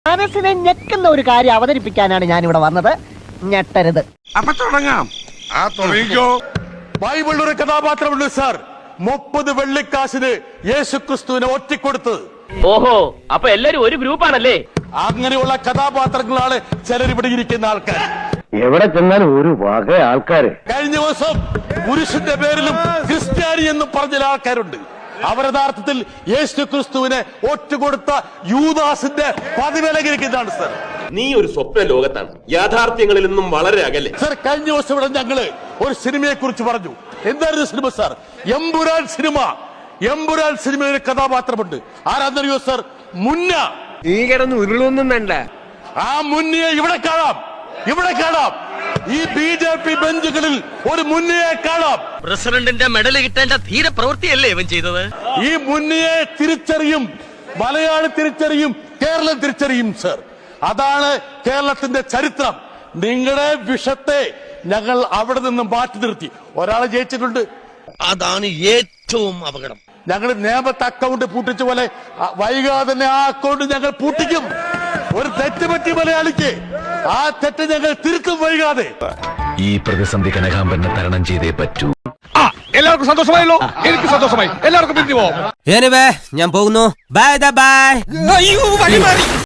മനസ്സിനെ ഞെക്കുന്ന ഒരു കാര്യം അവതരിപ്പിക്കാനാണ് ഞാൻ ഇവിടെ വന്നത്. ഞെട്ടരുത്. അപ്പൊ തുടങ്ങാം. തുടങ്ങിക്കോ. ബൈബിളിൽ ഒരു കഥാപാത്രമുണ്ട് സാർ, 30 വെള്ളിക്കാശിന് യേശുക്രിസ്തുവിനെ ഒറ്റിക്കൊടുത്ത്. ഓഹോ, അപ്പൊ എല്ലാരും ഒരു ഗ്രൂപ്പാണല്ലേ? അങ്ങനെയുള്ള കഥാപാത്രങ്ങളാണ് ചിലരിവിടെ ഇരിക്കുന്ന ആൾക്കാർ. എവിടെ ചെന്നാലും ഒരു വക ആൾക്കാര്. കഴിഞ്ഞ ദിവസം പുരുഷന്റെ പേരിലും ക്രിസ്ത്യാനി എന്നും പറഞ്ഞ ആൾക്കാരുണ്ട്. അവർ യഥാർത്ഥത്തിൽ യേശുക്രിസ്തുവിനെ ഒറ്റുകൊടുത്ത യൂദാസിന്റെ പതിവിലകിരിക്കുന്നതാണ് സാർ. നീ ഒരു സ്വപ്ന ലോകത്താണ്, യാഥാർത്ഥ്യങ്ങളിൽ നിന്നും വളരെ അകലെ. സാർ, കഴിഞ്ഞ ദിവസം ഇവിടെ ഞങ്ങള് ഒരു സിനിമയെ കുറിച്ച് പറഞ്ഞു. എന്തായിരുന്നു cinema sir? Empuraan cinema. Empuraan സിനിമയിൽ ഒരു കഥാപാത്രമുണ്ട്. ആരാന്നറിയോ സാർ? മുന്ന. നീ കിടന്ന് ഉരുളൊന്നും വേണ്ട. ആ മുന്നയെ ഇവിടെ കാണാം, ഇവിടെ കാണാം. ഈ BJP ബെഞ്ചുകളിൽ ഒരു മുന്നയെ കാണാം. പ്രസിഡന്റിന്റെ മെഡൽ കിട്ടേണ്ട ധീര പ്രവൃത്തിയല്ലേ ഇവൻ ചെയ്തത്? ഈ മുന്നയെ തിരിച്ചറിയും, മലയാളി തിരിച്ചറിയും, കേരളം തിരിച്ചറിയും സർ. അതാണ് കേരളത്തിന്റെ ചരിത്രം. നിങ്ങളുടെ വിഷത്തെ ഞങ്ങൾ അവിടെ നിന്ന് മാറ്റി നിർത്തി. ഒരാളെ ജയിച്ചിട്ടുണ്ട്. അതാണ് ഏറ്റവും അപകടം. ഞങ്ങൾ നിയമത്തെ അക്കൗണ്ട് പൂട്ടിച്ച പോലെ വൈകാതെ തന്നെ ആ അക്കൗണ്ട് ഞങ്ങൾ പൂട്ടിക്കും. ഒരു തെറ്റ് പറ്റി മലയാളിക്ക്, ആ തെറ്റ് ഞങ്ങൾ തിരുത്തും വൈകാതെ. ഈ പ്രതിസന്ധി കനകാമ്പനെ തരണം ചെയ്തേ പറ്റൂ. എല്ലാവർക്കും സന്തോഷമായല്ലോ. എനിക്ക് സന്തോഷമായി. എല്ലാവർക്കും പിരിഞ്ഞു പോവാം. ഞാൻ പോകുന്നു. Bye bye.